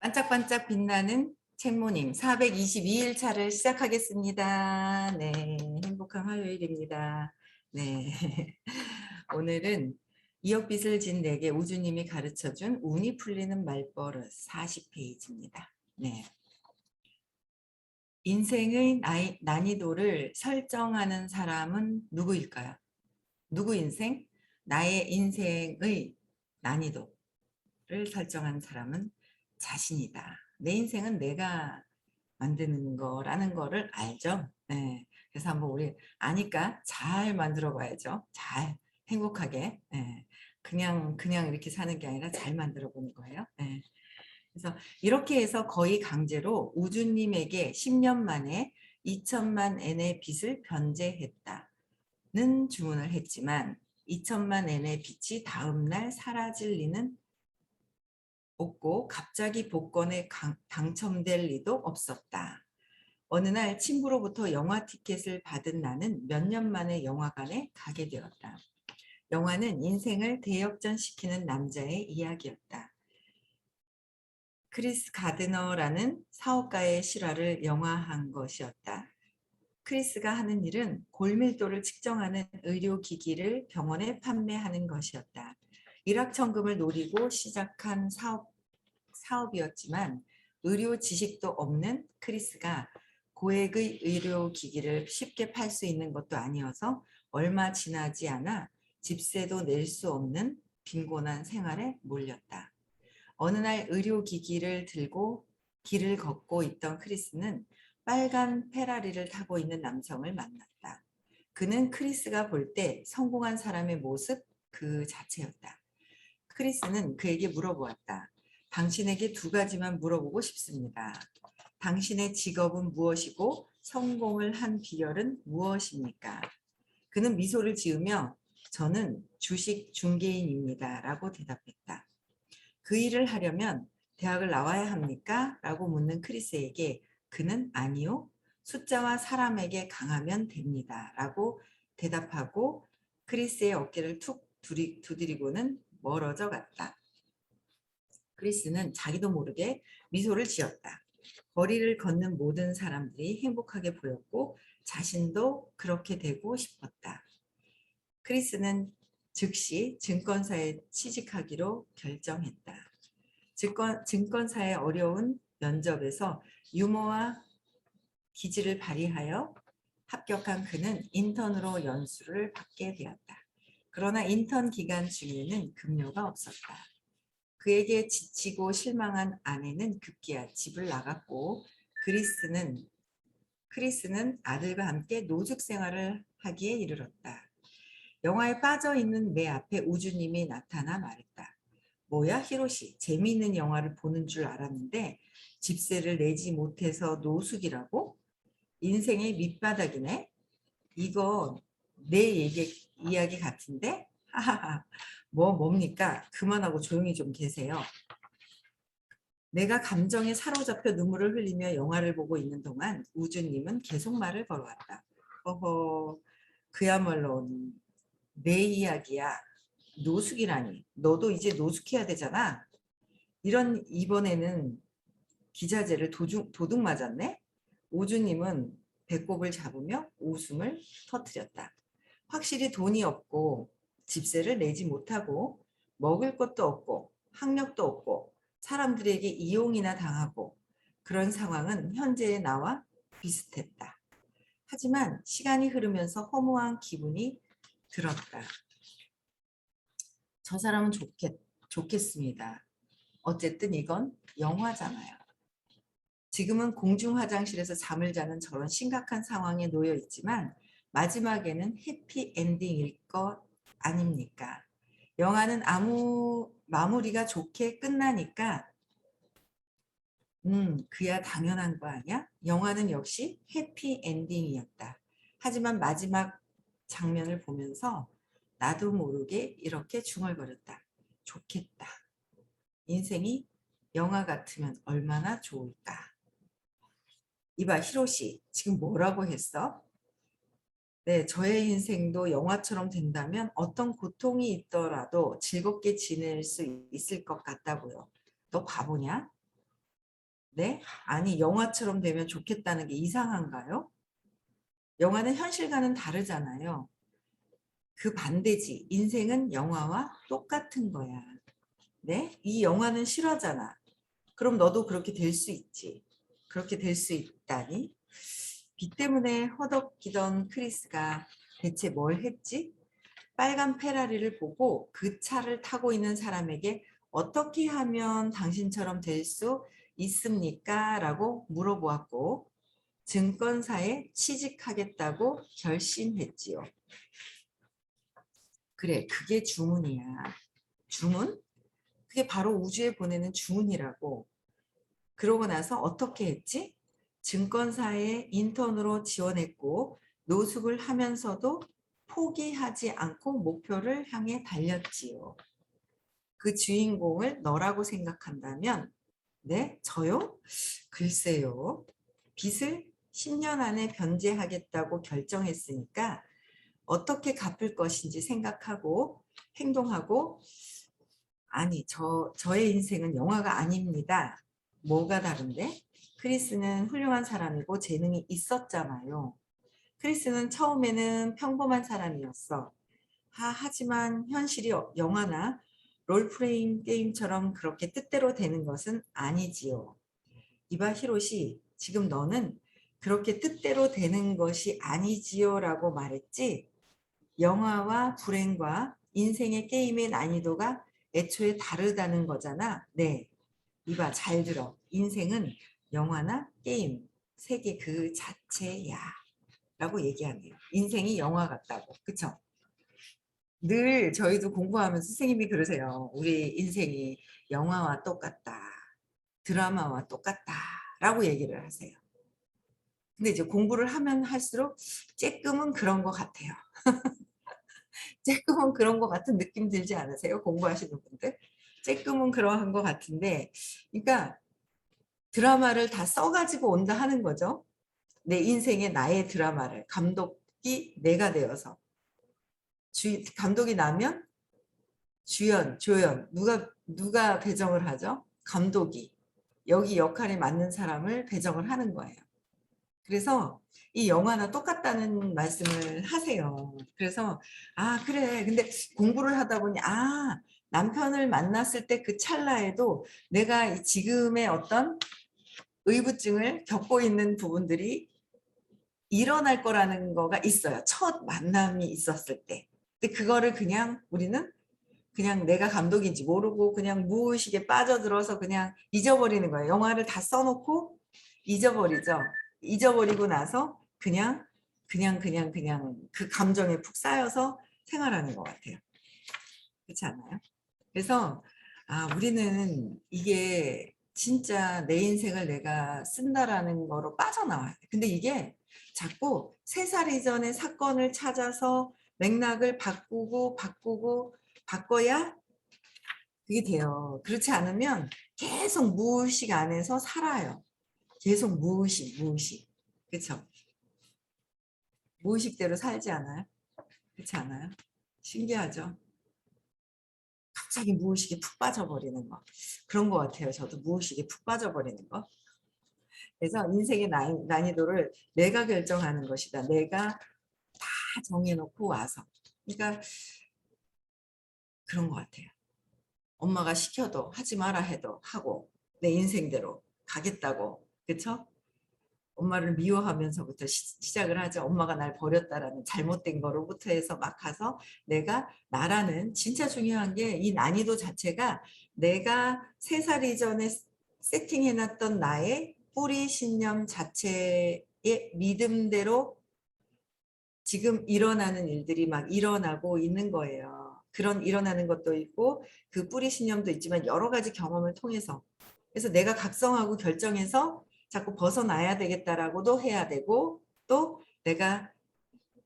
반짝반짝 빛나는 책모님 422일 차를 시작하겠습니다. 네, 행복한 화요일입니다. 네, 오늘은 2억 빚을 진 내게 우주님이 가르쳐준 운이 풀리는 말버릇 40페이지입니다. 네, 인생의 난이도를 설정하는 사람은 누구일까요? 누구 인생? 나의 인생의 난이도를 설정한 사람은 자신이다. 내 인생은 내가 만드는 거라는 거를 알죠. 네. 그래서 한번 우리 아니까 잘 만들어 봐야죠. 잘 행복하게. 네. 그냥 이렇게 사는 게 아니라 잘 만들어 보는 거예요. 네. 그래서 이렇게 해서 거의 강제로 우주님에게 10년 만에 2천만 엔의 빚을 변제했다는 주문을 했지만 2천만 엔의 빚이 다음날 사라질 리는 없고 갑자기 복권에 당첨될 리도 없었다. 어느 날 친구로부터 영화 티켓을 받은 나는 몇 년 만에 영화관에 가게 되었다. 영화는 인생을 대역전시키는 남자의 이야기였다. 크리스 가드너라는 사업가의 실화를 영화한 것이었다. 크리스가 하는 일은 골밀도를 측정하는 의료기기를 병원에 판매하는 것이었다. 일확천금을 노리고 시작한 사업이었지만 의료 지식도 없는 크리스가 고액의 의료기기를 쉽게 팔 수 있는 것도 아니어서 얼마 지나지 않아 집세도 낼 수 없는 빈곤한 생활에 몰렸다. 어느 날 의료기기를 들고 길을 걷고 있던 크리스는 빨간 페라리를 타고 있는 남성을 만났다. 그는 크리스가 볼 때 성공한 사람의 모습 그 자체였다. 크리스는 그에게 물어보았다. 당신에게 두 가지만 물어보고 싶습니다. 당신의 직업은 무엇이고 성공을 한 비결은 무엇입니까? 그는 미소를 지으며 저는 주식 중개인입니다. 라고 대답했다. 그 일을 하려면 대학을 나와야 합니까? 라고 묻는 크리스에게 그는 아니요. 숫자와 사람에게 강하면 됩니다. 라고 대답하고 크리스의 어깨를 툭 두드리고는 멀어져 갔다. 크리스는 자기도 모르게 미소를 지었다. 거리를 걷는 모든 사람들이 행복하게 보였고 자신도 그렇게 되고 싶었다. 크리스는 즉시 증권사에 취직하기로 결정했다. 증권사의 어려운 면접에서 유머와 기질을 발휘하여 합격한 그는 인턴으로 연수를 받게 되었다. 그러나 인턴 기간 중에는 급료가 없었다. 그에게 지치고 실망한 아내는 급기야 집을 나갔고 크리스는 아들과 함께 노숙 생활을 하기에 이르렀다. 영화에 빠져있는 내 앞에 우주님이 나타나 말했다. 뭐야 히로시, 재미있는 영화를 보는 줄 알았는데 집세를 내지 못해서 노숙이라고? 인생의 밑바닥이네. 이거 내 이야기 같은데? 하하하. 뭡니까? 그만하고 조용히 좀 계세요. 내가 감정에 사로잡혀 눈물을 흘리며 영화를 보고 있는 동안 우주님은 계속 말을 걸어왔다. 어허, 그야말로 내 이야기야. 노숙이라니. 너도 이제 노숙해야 되잖아. 이번에는 기자재를 도둑 맞았네. 우주님은 배꼽을 잡으며 웃음을 터뜨렸다. 확실히 돈이 없고 집세를 내지 못하고 먹을 것도 없고 학력도 없고 사람들에게 이용이나 당하고 그런 상황은 현재의 나와 비슷했다. 하지만 시간이 흐르면서 허무한 기분이 들었다. 저 사람은 좋겠습니다. 어쨌든 이건 영화잖아요. 지금은 공중 화장실에서 잠을 자는 저런 심각한 상황에 놓여 있지만 마지막에는 해피 엔딩일 것 아닙니까? 영화는 마무리가 좋게 끝나니까 그야 당연한 거 아니야? 영화는 역시 해피 엔딩이었다. 하지만 마지막 장면을 보면서 나도 모르게 이렇게 중얼거렸다. 좋겠다. 인생이 영화 같으면 얼마나 좋을까? 이봐 히로시 지금 뭐라고 했어? 네, 저의 인생도 영화처럼 된다면 어떤 고통이 있더라도 즐겁게 지낼 수 있을 것 같다고요. 너 바보냐? 네? 아니 영화처럼 되면 좋겠다는 게 이상한가요? 영화는 현실과는 다르잖아요. 그 반대지. 인생은 영화와 똑같은 거야. 네? 이 영화는 실화잖아. 그럼 너도 그렇게 될 수 있지. 그렇게 될 수 있다니. 비 때문에 허덕이던 크리스가 대체 뭘 했지? 빨간 페라리를 보고 그 차를 타고 있는 사람에게 어떻게 하면 당신처럼 될 수 있습니까? 라고 물어보았고 증권사에 취직하겠다고 결심했지요. 그래, 그게 주문이야. 주문? 그게 바로 우주에 보내는 주문이라고. 그러고 나서 어떻게 했지? 증권사에 인턴으로 지원했고 노숙을 하면서도 포기하지 않고 목표를 향해 달렸지요. 그 주인공을 너라고 생각한다면 네? 저요? 글쎄요. 빚을 10년 안에 변제하겠다고 결정했으니까 어떻게 갚을 것인지 생각하고 행동하고 아니 저의 인생은 영화가 아닙니다. 뭐가 다른데? 크리스는 훌륭한 사람이고 재능이 있었잖아요. 크리스는 처음에는 평범한 사람이었어. 하지만 현실이 영화나 롤플레잉 게임처럼 그렇게 뜻대로 되는 것은 아니지요. 이봐 히로시, 지금 너는 그렇게 뜻대로 되는 것이 아니지요 라고 말했지? 영화와 불행과 인생의 게임의 난이도가 애초에 다르다는 거잖아. 네, 이봐 잘 들어. 인생은 영화나 게임, 세계 그 자체야 라고 얘기하네요. 인생이 영화 같다고. 그쵸? 늘 저희도 공부하면서 선생님이 그러세요. 우리 인생이 영화와 똑같다. 드라마와 똑같다. 라고 얘기를 하세요. 근데 이제 공부를 하면 할수록 조금은 그런 것 같아요. 조금은 그런 것 같은 느낌 들지 않으세요? 공부하시는 분들? 조금은 그러한 것 같은데 그러니까 드라마를 다 써가지고 온다 하는 거죠. 내 인생의 나의 드라마를 감독이 내가 되어서 감독이 나면 주연, 조연 누가 배정을 하죠? 감독이 여기 역할에 맞는 사람을 배정을 하는 거예요. 그래서 이 영화나 똑같다는 말씀을 하세요. 그래서 아 그래 근데 공부를 하다 보니 남편을 만났을 때 그 찰나에도 내가 지금의 어떤 의부증을 겪고 있는 부분들이 일어날 거라는 거가 있어요. 첫 만남이 있었을 때. 근데 그거를 그냥 우리는 그냥 내가 감독인지 모르고 그냥 무의식에 빠져들어서 그냥 잊어버리는 거예요. 영화를 다 써놓고 잊어버리죠. 잊어버리고 나서 그냥 그 감정에 푹 쌓여서 생활하는 것 같아요. 그렇지 않아요? 그래서 우리는 이게 진짜 내 인생을 내가 쓴다라는 거로 빠져나와요. 근데 이게 자꾸 3살 이전의 사건을 찾아서 맥락을 바꾸고 바꿔야 그게 돼요. 그렇지 않으면 계속 무의식 안에서 살아요. 계속 무의식. 그렇죠? 무의식대로 살지 않아요? 그렇지 않아요? 신기하죠? 갑자기 무의식에 푹 빠져버리는 거. 그런 것 같아요. 저도 무의식에 푹 빠져버리는 거. 그래서 인생의 난이도를 내가 결정하는 것이다. 내가 다 정해놓고 와서. 그러니까 그런 것 같아요. 엄마가 시켜도 하지 마라 해도 하고 내 인생대로 가겠다고. 그렇죠? 엄마를 미워하면서부터 시작을 하죠. 엄마가 날 버렸다라는 잘못된 거로부터 해서 막 가서 내가 나라는 진짜 중요한 게 이 난이도 자체가 내가 3살 이전에 세팅해놨던 나의 뿌리 신념 자체의 믿음대로 지금 일어나는 일들이 막 일어나고 있는 거예요. 그런 일어나는 것도 있고 그 뿌리 신념도 있지만 여러 가지 경험을 통해서 그래서 내가 각성하고 결정해서 자꾸 벗어나야 되겠다라고도 해야 되고 또 내가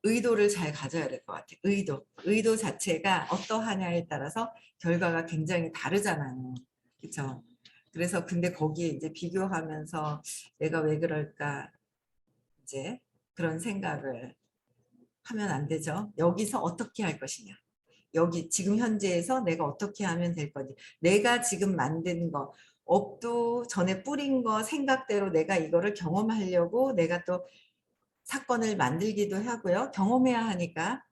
의도를 잘 가져야 될 것 같아요. 의도 자체가 어떠하냐에 따라서 결과가 굉장히 다르잖아요. 그렇죠? 그래서 근데 거기에 이제 비교하면서 내가 왜 그럴까 이제 그런 생각을 하면 안 되죠. 여기서 어떻게 할 것이냐. 여기 지금 현재에서 내가 어떻게 하면 될 건지. 내가 지금 만든 거 업도 전에 뿌린 거 생각대로 내가 이거를 경험하려고 내가 또 사건을 만들기도 하고요. 경험해야 하니까.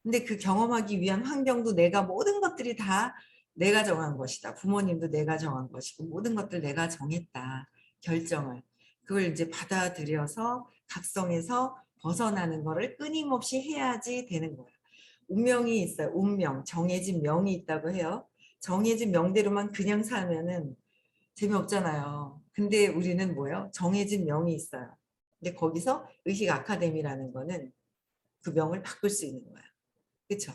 근데 그 경험하기 위한 환경도 내가 모든 것들이 다 내가 정한 것이다. 부모님도 내가 정한 것이고 모든 것들 내가 정했다. 결정을. 그걸 이제 받아들여서 각성해서 벗어나는 거를 끊임없이 해야지 되는 거예요. 운명이 있어요. 운명, 정해진 명이 있다고 해요. 정해진 명대로만 그냥 살면은 재미없잖아요. 근데 우리는 뭐예요? 정해진 명이 있어요. 근데 거기서 의식 아카데미라는 거는 그 명을 바꿀 수 있는 거예요. 그렇죠?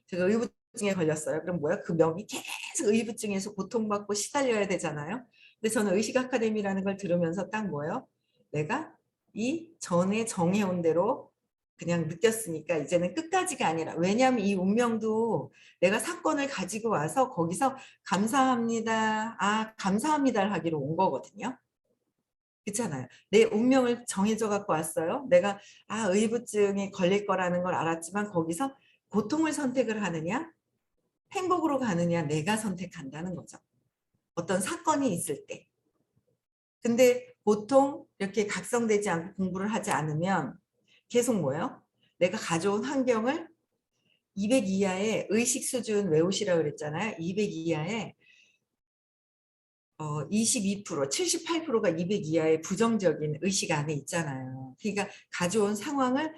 제가 의부증에 걸렸어요. 그럼 뭐야? 그 명이 계속 의부증에서 고통받고 시달려야 되잖아요. 근데 저는 의식 아카데미라는 걸 들으면서 딱 뭐예요? 내가 이 전에 정해온 대로 그냥 느꼈으니까 이제는 끝까지가 아니라, 왜냐하면 이 운명도 내가 사건을 가지고 와서 거기서 감사합니다. 아, 감사합니다를 하기로 온 거거든요. 그렇잖아요. 내 운명을 정해져 갖고 왔어요. 내가 의부증이 걸릴 거라는 걸 알았지만 거기서 고통을 선택을 하느냐, 행복으로 가느냐, 내가 선택한다는 거죠. 어떤 사건이 있을 때. 근데 보통 이렇게 각성되지 않고 공부를 하지 않으면 계속 뭐예요? 내가 가져온 환경을 200 이하의 의식 수준 외우시라고 그랬잖아요. 200 이하의 22%, 78%가 200 이하의 부정적인 의식 안에 있잖아요. 그러니까 가져온 상황을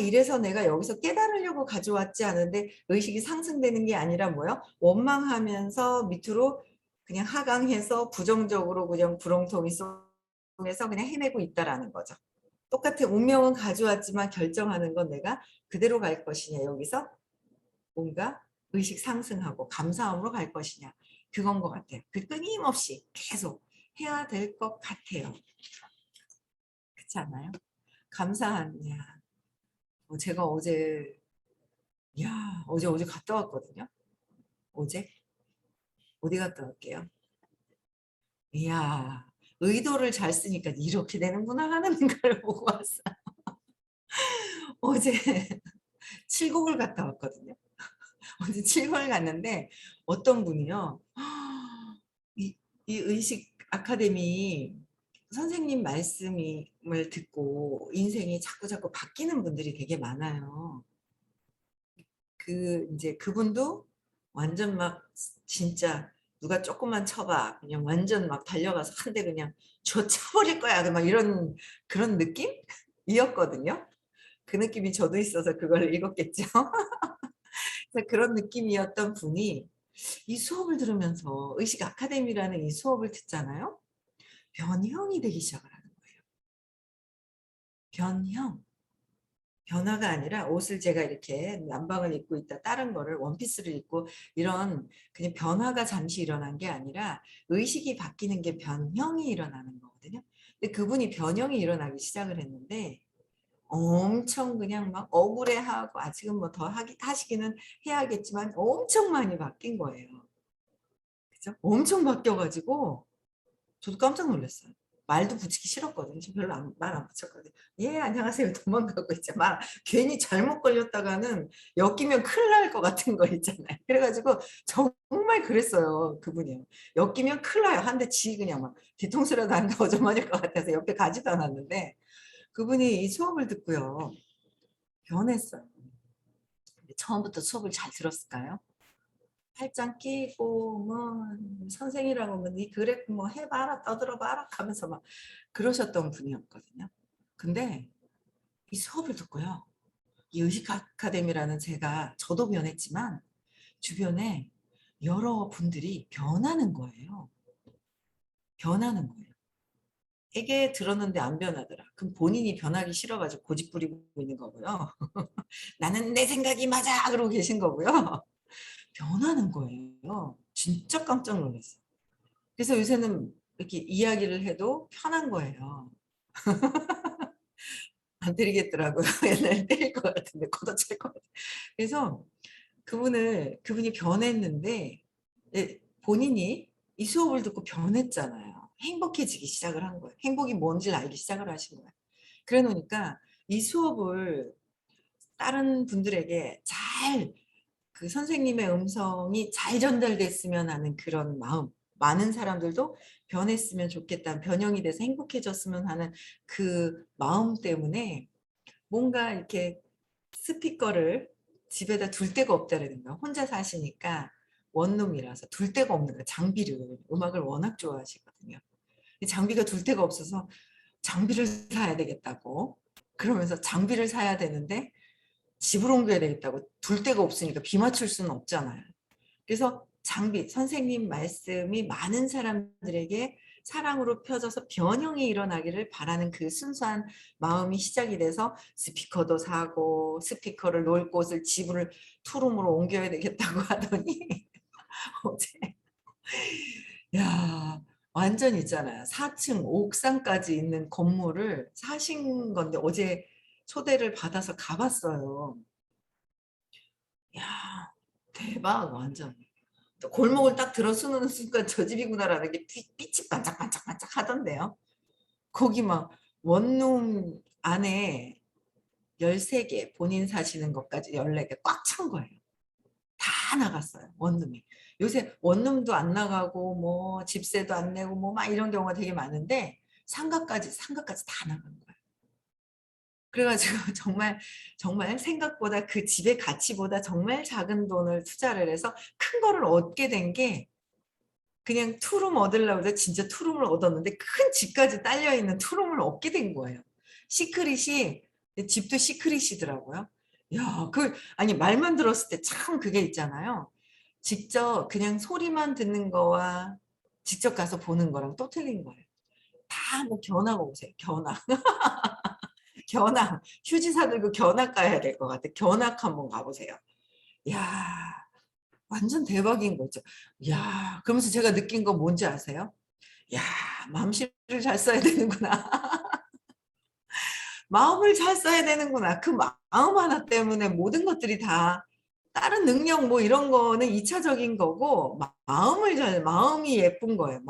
이래서 내가 여기서 깨달으려고 가져왔지 않은데 의식이 상승되는 게 아니라 뭐요? 원망하면서 밑으로 그냥 하강해서 부정적으로 그냥 구렁텅이 속에서 그냥 헤매고 있다라는 거죠. 똑같은 운명은 가져왔지만 결정하는 건 내가 그대로 갈 것이냐, 여기서 뭔가 의식 상승하고 감사함으로 갈 것이냐, 그건 것 같아요. 그 끊임없이 계속 해야 될 것 같아요. 그렇지 않아요? 감사하냐. 제가 어제 갔다 왔거든요. 어제 어디 갔다 왔게요? 이야, 의도를 잘 쓰니까 이렇게 되는구나 하는 걸 보고 왔어요. 어제 칠곡을 갔다 왔거든요. 어제 칠곡을 갔는데 어떤 분이요. 이, 이 의식 아카데미 선생님 말씀을 듣고 인생이 자꾸 바뀌는 분들이 되게 많아요. 이제 그분도 완전 막 진짜 누가 조금만 쳐봐 그냥 완전 막 달려가서 한 대 그냥 쳐버릴 거야 막 이런 그런 느낌이었거든요. 그 느낌이 저도 있어서 그걸 읽었겠죠. 그래서 그런 느낌이었던 분이 이 수업을 들으면서 의식 아카데미라는 이 수업을 듣잖아요. 변형이 되기 시작을 하는 거예요. 변형. 변화가 아니라 옷을 제가 이렇게 남방을 입고 있다 다른 거를 원피스를 입고 이런 그냥 변화가 잠시 일어난 게 아니라 의식이 바뀌는 게 변형이 일어나는 거거든요. 근데 그분이 변형이 일어나기 시작을 했는데 엄청 그냥 막 억울해하고 아직은 뭐 더 하시기는 해야겠지만 엄청 많이 바뀐 거예요. 그죠? 엄청 바뀌어가지고 저도 깜짝 놀랐어요. 말도 붙이기 싫었거든요. 저 별로 말 안 붙였거든요. 예, 안녕하세요. 도망가고 있죠. 괜히 잘못 걸렸다가는 엮이면 큰일 날 것 같은 거 있잖아요. 그래가지고 정말 그랬어요. 그분이요. 엮이면 큰일 나요. 한 대 지 그냥 막 뒤통수라도 안 가오져 맞을 것 같아서 옆에 가지도 않았는데 그분이 이 수업을 듣고요. 변했어요. 처음부터 수업을 잘 들었을까요? 팔짱 끼고 뭐 선생이라고 뭐네 그래 뭐 해봐라 떠들어봐라 하면서 막 그러셨던 분이었거든요. 근데 이 수업을 듣고요. 이 의식 아카데미라는 제가 저도 변했지만 주변에 여러 분들이 변하는 거예요. 변하는 거예요. 되게 들었는데 안 변하더라. 그럼 본인이 변하기 싫어가지고 고집 부리고 있는 거고요. 나는 내 생각이 맞아 그러고 계신 거고요. 변하는 거예요. 진짜 깜짝 놀랐어요. 그래서 요새는 이렇게 이야기를 해도 편한 거예요. 안 때리겠더라고요. 옛날에 때릴 것 같은데 걷어찰 것 같아요. 그래서 그분이 변했는데 본인이 이 수업을 듣고 변했잖아요. 행복해지기 시작을 한 거예요. 행복이 뭔지를 알기 시작을 하신 거예요. 그래 놓으니까 이 수업을 다른 분들에게 잘 그 선생님의 음성이 잘 전달됐으면 하는 그런 마음. 많은 사람들도 변했으면 좋겠다, 변형이 돼서 행복해졌으면 하는 그 마음 때문에 뭔가 이렇게 스피커를 집에다 둘 데가 없다는 거야. 혼자 사시니까 원룸이라서 둘 데가 없는 거야. 장비를, 음악을 워낙 좋아하시거든요. 장비가 둘 데가 없어서 장비를 사야 되겠다고, 그러면서 장비를 사야 되는데 집을 옮겨야 되겠다고, 둘 데가 없으니까 비 맞출 수는 없잖아요. 그래서 장비, 선생님 말씀이 많은 사람들에게 사랑으로 펴져서 변형이 일어나기를 바라는 그 순수한 마음이 시작이 돼서 스피커도 사고, 스피커를 놓을 곳을 집을 투룸으로 옮겨야 되겠다고 하더니 어제, 야, 완전 있잖아요. 4층 옥상까지 있는 건물을 사신 건데 어제 초대를 받아서 가봤어요. 야, 대박, 완전. 골목을 딱 들어서는 순간 저 집이구나라는 게 빛이 반짝반짝반짝 하던데요. 거기 막 원룸 안에 13개, 본인 사시는 것까지 14개 꽉 찬 거예요. 다 나갔어요, 원룸이. 요새 원룸도 안 나가고 뭐 집세도 안 내고 뭐 막 이런 경우가 되게 많은데 상가까지 다 나간 거예요. 그래가지고 정말 생각보다 그 집의 가치보다 정말 작은 돈을 투자를 해서 큰 거를 얻게 된 게, 그냥 투룸 얻으려고 해서 진짜 투룸을 얻었는데 큰 집까지 딸려 있는 투룸을 얻게 된 거예요. 시크릿이, 집도 시크릿이더라고요. 야, 아니 말만 들었을 때 참 그게 있잖아요. 직접 그냥 소리만 듣는 거와 직접 가서 보는 거랑 또 틀린 거예요. 다 뭐 견학 오세요. 견학. 견학. 휴지 사들고 견학 가야 될 것 같아. 견학 한번 가보세요. 야, 완전 대박인 거죠. 야, 그러면서 제가 느낀 건 뭔지 아세요? 야, 마음씨를 잘 써야 되는구나. 마음을 잘 써야 되는구나. 그 마음 하나 때문에 모든 것들이 다, 다른 능력 뭐 이런 거는 2차적인 거고, 마음이 예쁜 거예요.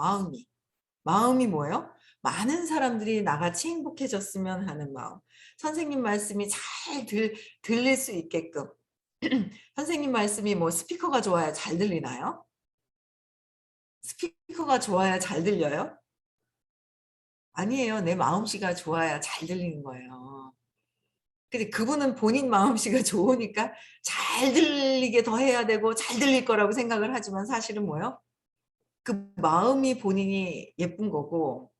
마음이 뭐예요? 많은 사람들이 나같이 행복해졌으면 하는 마음. 선생님 말씀이 잘 들릴 수 있게끔. 선생님 말씀이 뭐 스피커가 좋아야 잘 들리나요? 스피커가 좋아야 잘 들려요? 아니에요. 내 마음씨가 좋아야 잘 들리는 거예요. 근데 그분은 본인 마음씨가 좋으니까 잘 들리게 더 해야 되고 잘 들릴 거라고 생각을 하지만 사실은 뭐예요? 그 마음이 본인이 예쁜 거고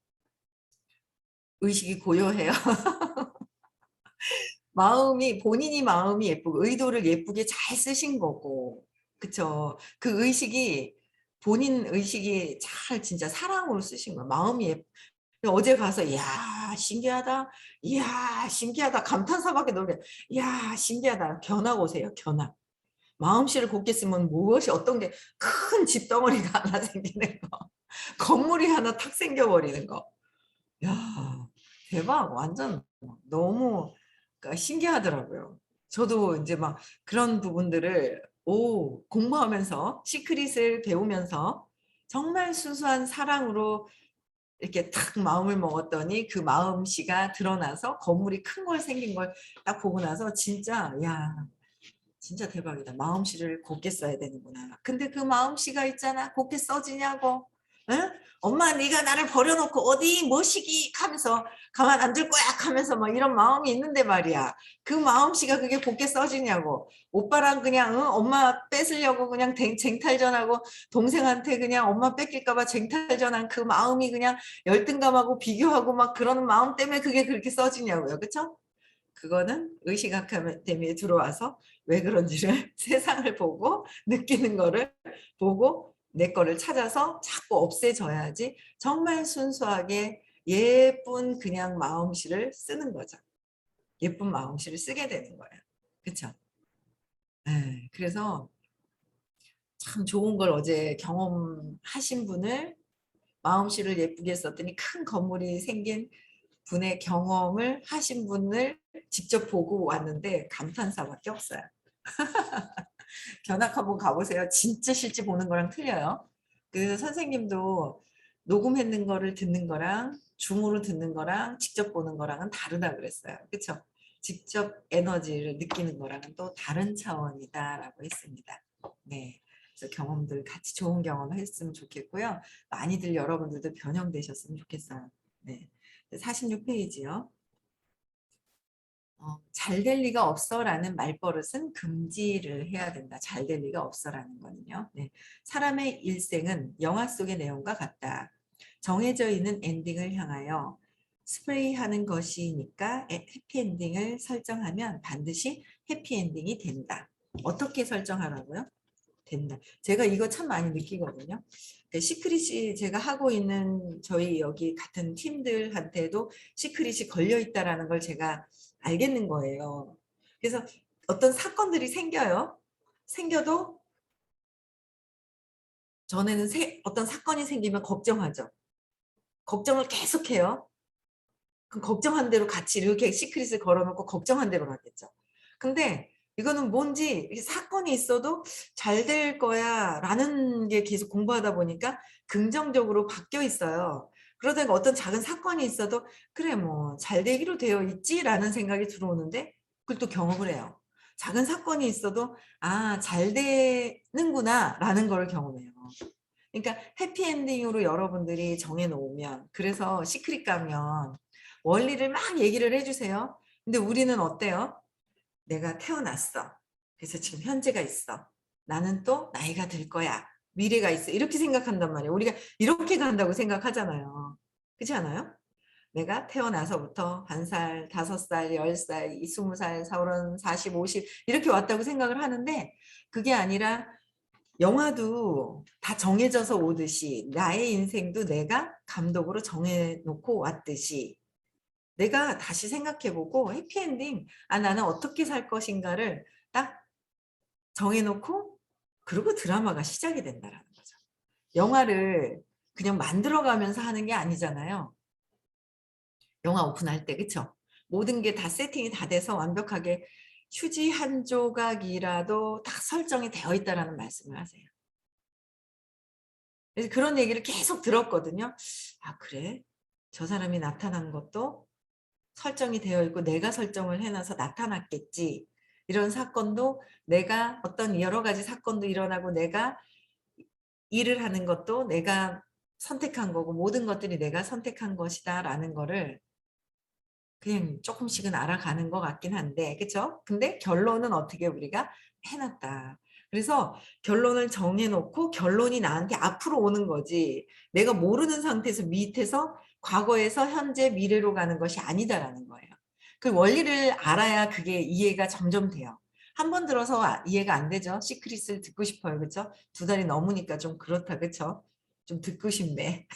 의식이 고요해요. 본인이 마음이 예쁘고 의도를 예쁘게 잘 쓰신 거고, 그쵸? 그 의식이, 본인 의식이 잘 진짜 사랑으로 쓰신 거예요. 어제 가서 이야 신기하다, 이야 신기하다 감탄사밖에 노래, 이야 신기하다. 견학 오세요. 견학. 마음씨를 곱게 쓰면 무엇이, 어떤 게, 큰 집덩어리가 하나 생기는 거, 건물이 하나 탁 생겨버리는 거. 야, 대박. 완전 너무, 그러니까 신기하더라고요. 저도 이제 막 그런 부분들을 공부하면서 시크릿을 배우면서 정말 순수한 사랑으로 이렇게 탁 마음을 먹었더니 그 마음씨가 드러나서 건물이 큰 걸 생긴 걸 딱 보고 나서 진짜, 야, 진짜 대박이다. 마음씨를 곱게 써야 되는구나. 근데 그 마음씨가 있잖아. 곱게 써지냐고. 응? 엄마 네가 나를 버려놓고 어디 뭐시기 하면서 가만 안 둘 거야 하면서 막 이런 마음이 있는데 말이야. 그 마음씨가 그게 곱게 써지냐고. 오빠랑 그냥 엄마 뺏으려고 그냥 쟁탈전하고, 동생한테 그냥 엄마 뺏길까 봐 쟁탈전한 그 마음이 그냥 열등감하고 비교하고 막 그러는 마음 때문에 그게 그렇게 써지냐고요. 그쵸? 그거는 의식 아카데미에 들어와서 왜 그런지를 세상을 보고 느끼는 거를 보고 내 거를 찾아서 자꾸 없애져야지 정말 순수하게 예쁜 그냥 마음씨를 쓰는 거죠. 예쁜 마음씨를 쓰게 되는 거예요. 그렇죠? 그래서 참 좋은 걸 어제 경험하신 분을, 마음씨를 예쁘게 썼더니 큰 건물이 생긴 분의 경험을 하신 분을 직접 보고 왔는데 감탄사밖에 없어요. 견학 한번 가보세요. 진짜 실제 보는 거랑 틀려요. 그 선생님도 녹음했는 거를 듣는 거랑 줌으로 듣는 거랑 직접 보는 거랑은 다르다 그랬어요. 그렇죠? 직접 에너지를 느끼는 거랑은 또 다른 차원이다라고 했습니다. 네. 그래서 경험들 같이 좋은 경험 했으면 좋겠고요. 많이들 여러분들도 변형되셨으면 좋겠어요. 네. 46페이지요. 잘 될 리가 없어라는 말버릇은 금지를 해야 된다. 잘 될 리가 없어라는 거는요. 네. 사람의 일생은 영화 속의 내용과 같다. 정해져 있는 엔딩을 향하여 스프레이하는 것이니까 해피엔딩을 설정하면 반드시 해피엔딩이 된다. 어떻게 설정하라고요? 된다. 제가 이거 참 많이 느끼거든요. 시크릿이 제가 하고 있는 저희 여기 같은 팀들한테도 시크릿이 걸려 있다라는 걸 제가 알겠는 거예요. 그래서 어떤 사건들이 생겨요. 생겨도 전에는 어떤 사건이 생기면 걱정하죠. 걱정을 계속해요. 그 걱정한 대로 같이 이렇게 시크릿을 걸어놓고 걱정한 대로 가겠죠. 근데 이거는 뭔지 사건이 있어도 잘 될 거야 라는 게 계속 공부하다 보니까 긍정적으로 바뀌어 있어요. 그러다가 어떤 작은 사건이 있어도 그래 뭐 잘 되기로 되어 있지 라는 생각이 들어오는데 그걸 또 경험을 해요. 작은 사건이 있어도 아, 잘 되는구나 라는 걸 경험해요. 그러니까 해피엔딩으로 여러분들이 정해놓으면 그래서 시크릿 가면 원리를 막 얘기를 해주세요. 근데 우리는 어때요? 내가 태어났어. 그래서 지금 현재가 있어. 나는 또 나이가 들 거야. 미래가 있어. 이렇게 생각한단 말이에요. 우리가 이렇게 간다고 생각하잖아요. 그렇지 않아요? 내가 태어나서부터 1살, 5살, 10살, 20살, 30, 40, 50 이렇게 왔다고 생각을 하는데 그게 아니라 영화도 다 정해져서 오듯이 나의 인생도 내가 감독으로 정해놓고 왔듯이 내가 다시 생각해보고 해피엔딩 나는 어떻게 살 것인가를 딱 정해놓고 그리고 드라마가 시작이 된다라는 거죠. 영화를 그냥 만들어가면서 하는 게 아니잖아요. 영화 오픈할 때 그쵸? 모든 게 다 세팅이 다 돼서 완벽하게 휴지 한 조각이라도 딱 설정이 되어 있다라는 말씀을 하세요. 그래서 그런 얘기를 계속 들었거든요. 아 그래? 저 사람이 나타난 것도 설정이 되어 있고 내가 설정을 해놔서 나타났겠지. 이런 사건도 내가 어떤 여러 가지 사건도 일어나고 내가 일을 하는 것도 내가 선택한 거고 모든 것들이 내가 선택한 것이다 라는 거를 그냥 조금씩은 알아가는 것 같긴 한데 그쵸? 근데 결론은 어떻게 우리가 해놨다. 그래서 결론을 정해놓고 결론이 나한테 앞으로 오는 거지 내가 모르는 상태에서 밑에서 과거에서 현재 미래로 가는 것이 아니다라는 거예요. 그 원리를 알아야 그게 이해가 점점 돼요. 한 번 들어서 이해가 안 되죠. 시크릿을 듣고 싶어요. 그렇죠? 2달이 넘으니까 좀 그렇다. 그렇죠? 좀 듣고 싶네.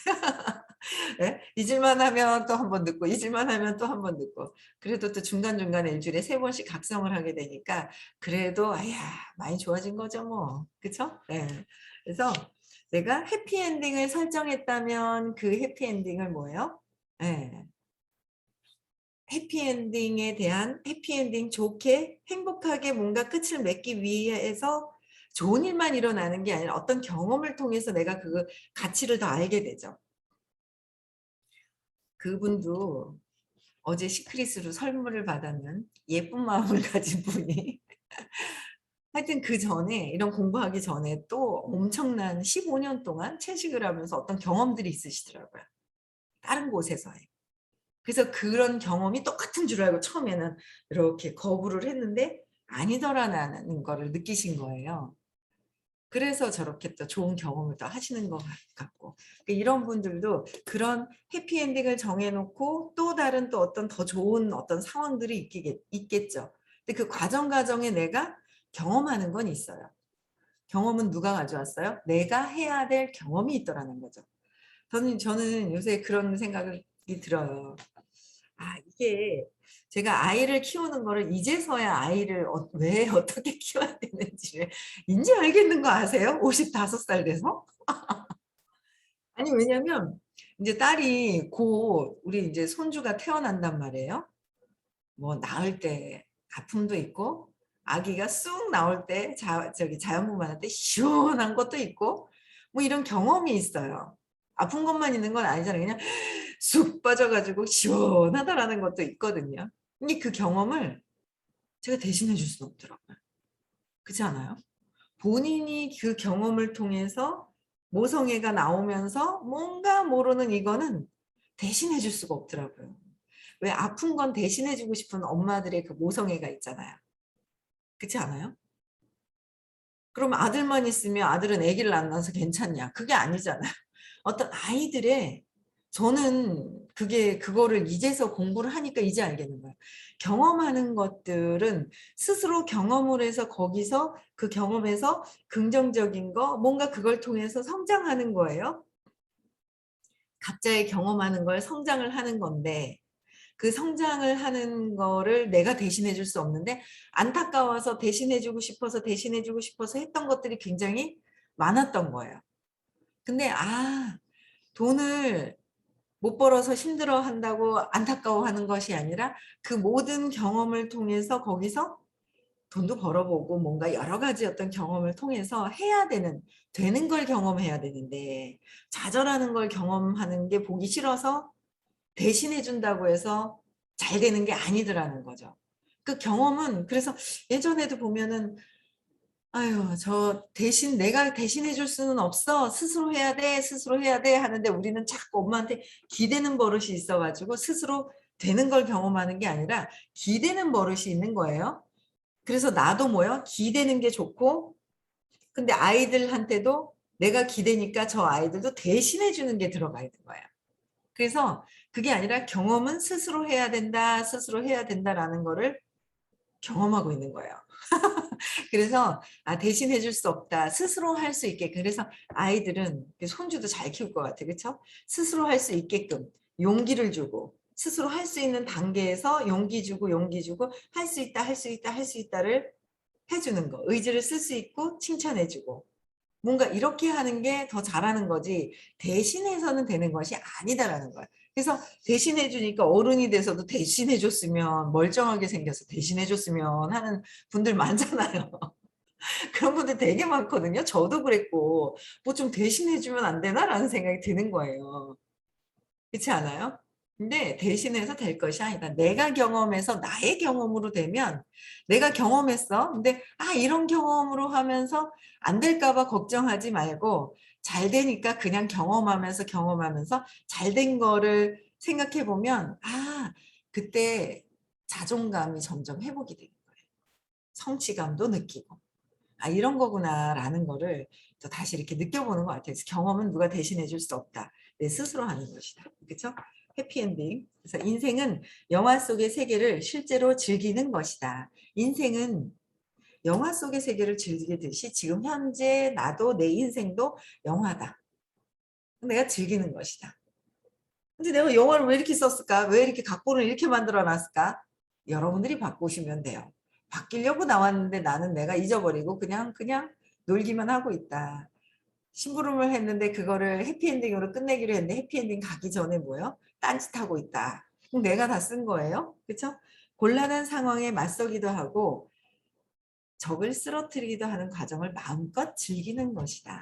네? 잊을만 하면 또 한 번 듣고 잊을만 하면 또 한 번 듣고 그래도 또 중간중간에 일주일에 3번씩 각성을 하게 되니까 그래도 아야 많이 좋아진 거죠 뭐 그쵸? 네. 그래서 내가 해피엔딩을 설정했다면 그 해피엔딩을 뭐예요? 네. 해피엔딩에 대한 해피엔딩 좋게 행복하게 뭔가 끝을 맺기 위해서 좋은 일만 일어나는 게 아니라 어떤 경험을 통해서 내가 그 가치를 더 알게 되죠. 그분도 어제 시크릿으로 선물을 받았는 예쁜 마음을 가진 분이 하여튼 그 전에 이런 공부하기 전에 또 엄청난 15년 동안 채식을 하면서 어떤 경험들이 있으시더라고요. 다른 곳에서의. 그래서 그런 경험이 똑같은 줄 알고 처음에는 이렇게 거부를 했는데 아니더라는 거를 느끼신 거예요. 그래서 저렇게 또 좋은 경험을 또 하시는 것 같고 이런 분들도 그런 해피엔딩을 정해놓고 또 다른 또 어떤 더 좋은 어떤 상황들이 있겠죠. 근데 그 과정에 내가 경험하는 건 있어요. 경험은 누가 가져왔어요? 내가 해야 될 경험이 있더라는 거죠. 저는 요새 그런 생각이 들어요. 아 이게 제가 아이를 키우는 거를 이제서야 아이를 왜 어떻게 키워야 되는지를 이제 알겠는 거 아세요? 55살 돼서? 아니 왜냐면 이제 딸이 곧 우리 이제 손주가 태어난단 말이에요. 뭐 낳을 때 아픔도 있고 아기가 쑥 나올 때 저기 자연분만할 때 시원한 것도 있고 뭐 이런 경험이 있어요. 아픈 것만 있는 건 아니잖아요. 그냥 쑥 빠져가지고 시원하다라는 것도 있거든요. 근데 그 경험을 제가 대신해 줄 수는 없더라고요. 그렇지 않아요? 본인이 그 경험을 통해서 모성애가 나오면서 뭔가 모르는 이거는 대신해 줄 수가 없더라고요. 왜 아픈 건 대신해 주고 싶은 엄마들의 그 모성애가 있잖아요. 그렇지 않아요? 그럼 아들만 있으면 아들은 아기를 안 낳아서 괜찮냐? 그게 아니잖아요. 어떤 아이들의 저는 그거를 이제서 공부를 하니까 이제 알겠는 거예요. 경험하는 것들은 스스로 경험을 해서 거기서 그 경험에서 긍정적인 거 뭔가 그걸 통해서 성장하는 거예요. 각자의 경험하는 걸 성장을 하는 건데 그 성장을 하는 거를 내가 대신해 줄 수 없는데 안타까워서 대신해 주고 싶어서 대신해 주고 싶어서 했던 것들이 굉장히 많았던 거예요. 근데 돈을 못 벌어서 힘들어 한다고 안타까워하는 것이 아니라 그 모든 경험을 통해서 거기서 돈도 벌어보고 뭔가 여러 가지 어떤 경험을 통해서 해야 되는 걸 경험해야 되는데 좌절하는 걸 경험하는 게 보기 싫어서 대신해 준다고 해서 잘 되는 게 아니더라는 거죠. 그 경험은 그래서 예전에도 보면은 아유 저 대신 내가 대신해 줄 수는 없어. 스스로 해야 돼. 스스로 해야 돼. 하는데 우리는 자꾸 엄마한테 기대는 버릇이 있어 가지고 스스로 되는 걸 경험하는 게 아니라 기대는 버릇이 있는 거예요. 그래서 나도 뭐요? 기대는 게 좋고 근데 아이들한테도 내가 기대니까 저 아이들도 대신해 주는 게 들어가 있는 거예요. 그래서 그게 아니라 경험은 스스로 해야 된다. 스스로 해야 된다라는 거를 경험하고 있는 거예요. 그래서 대신해 줄 수 없다. 스스로 할 수 있게. 그래서 아이들은 손주도 잘 키울 것 같아. 그렇죠? 스스로 할 수 있게끔 용기를 주고 스스로 할 수 있는 단계에서 용기 주고 할 수 있다. 할 수 있다. 할 수 있다를 해 주는 거. 의지를 쓸 수 있고 칭찬해 주고 뭔가 이렇게 하는 게 더 잘하는 거지 대신해서는 되는 것이 아니다라는 거야. 그래서 대신해 주니까 어른이 돼서도 대신해 줬으면 멀쩡하게 생겨서 대신해 줬으면 하는 분들 많잖아요. 그런 분들 되게 많거든요. 저도 그랬고 뭐 좀 대신해 주면 안 되나라는 생각이 드는 거예요. 그렇지 않아요? 근데 대신해서 될 것이 아니다. 내가 경험해서 나의 경험으로 되면 내가 경험했어. 근데 이런 경험으로 하면서 안 될까 봐 걱정하지 말고 잘 되니까 그냥 경험하면서 잘 된 거를 생각해 보면 그때 자존감이 점점 회복이 되는 거예요. 성취감도 느끼고. 이런 거구나라는 거를 또 다시 이렇게 느껴보는 것 같아요. 그래서 경험은 누가 대신해 줄 수 없다. 내 스스로 하는 것이다. 그렇죠? 해피엔딩. 그래서 인생은 영화 속의 세계를 실제로 즐기는 것이다. 인생은 영화 속의 세계를 즐기듯이 지금 현재 나도 내 인생도 영화다. 내가 즐기는 것이다. 근데 내가 영화를 왜 이렇게 썼을까? 왜 이렇게 각본을 이렇게 만들어 놨을까? 여러분들이 바꾸시면 돼요. 바뀌려고 나왔는데 나는 내가 잊어버리고 그냥 놀기만 하고 있다. 심부름을 했는데 그거를 해피엔딩으로 끝내기로 했는데 해피엔딩 가기 전에 뭐요? 딴짓하고 있다. 그럼 내가 다 쓴 거예요. 그렇죠? 곤란한 상황에 맞서기도 하고 적을 쓰러뜨리기도 하는 과정을 마음껏 즐기는 것이다.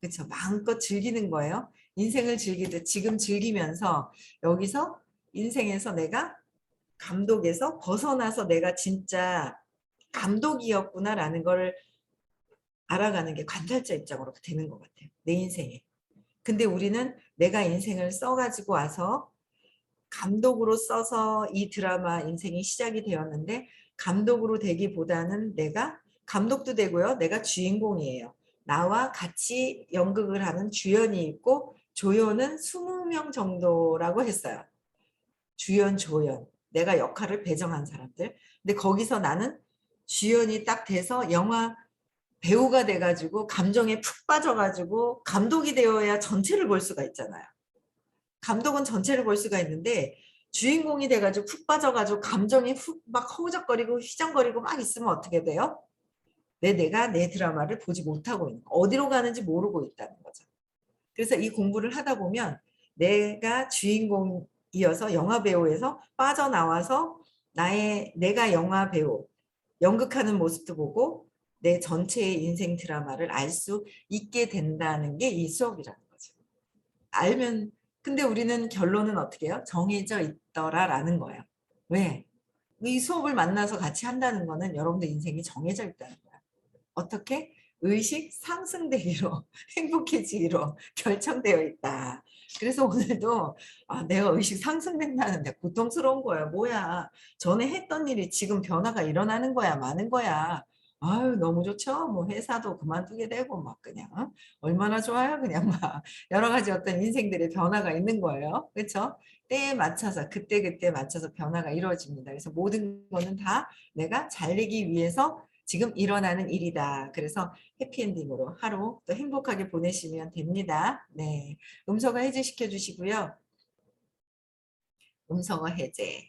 그렇죠? 마음껏 즐기는 거예요. 인생을 즐기듯 지금 즐기면서 여기서 인생에서 내가 감독에서 벗어나서 내가 진짜 감독이었구나라는 걸 알아가는 게 관찰자 입장으로 되는 것 같아요. 내 인생에. 근데 우리는 내가 인생을 써가지고 와서 감독으로 써서 이 드라마 인생이 시작이 되었는데 감독으로 되기보다는 내가 감독도 되고요. 내가 주인공이에요. 나와 같이 연극을 하는 주연이 있고 조연은 20명 정도라고 했어요. 주연, 조연. 내가 역할을 배정한 사람들. 근데 거기서 나는 주연이 딱 돼서 영화 배우가 돼가지고 감정에 푹 빠져가지고 감독이 되어야 전체를 볼 수가 있잖아요. 감독은 전체를 볼 수가 있는데 주인공이 돼가지고 푹 빠져가지고 감정이 훅 막 허우적거리고 휘청거리고 막 있으면 어떻게 돼요? 내가 내 드라마를 보지 못하고 있는 거. 어디로 가는지 모르고 있다는 거죠. 그래서 이 공부를 하다 보면 내가 주인공이어서 영화 배우에서 빠져나와서 내가 영화 배우 연극하는 모습도 보고 내 전체의 인생 드라마를 알 수 있게 된다는 게 이 수업이라는 거죠. 알면 근데 우리는 결론은 어떻게 해요? 정해져 있더라라는 거예요. 왜? 이 수업을 만나서 같이 한다는 거는 여러분들 인생이 정해져 있다는 거야. 어떻게? 의식 상승되기로 행복해지기로 결정되어 있다. 그래서 오늘도 내가 의식 상승된다는데 고통스러운 거야. 뭐야. 전에 했던 일이 지금 변화가 일어나는 거야. 많은 거야. 아유 너무 좋죠. 뭐 회사도 그만두게 되고 막 그냥 얼마나 좋아요. 그냥 막 여러 가지 어떤 인생들의 변화가 있는 거예요. 그렇죠? 때에 맞춰서 그때그때 맞춰서 변화가 이루어집니다. 그래서 모든 거는 다 내가 잘되기 위해서 지금 일어나는 일이다. 그래서 해피엔딩으로 하루 또 행복하게 보내시면 됩니다. 네. 음성어 해제시켜 주시고요. 음성어 해제.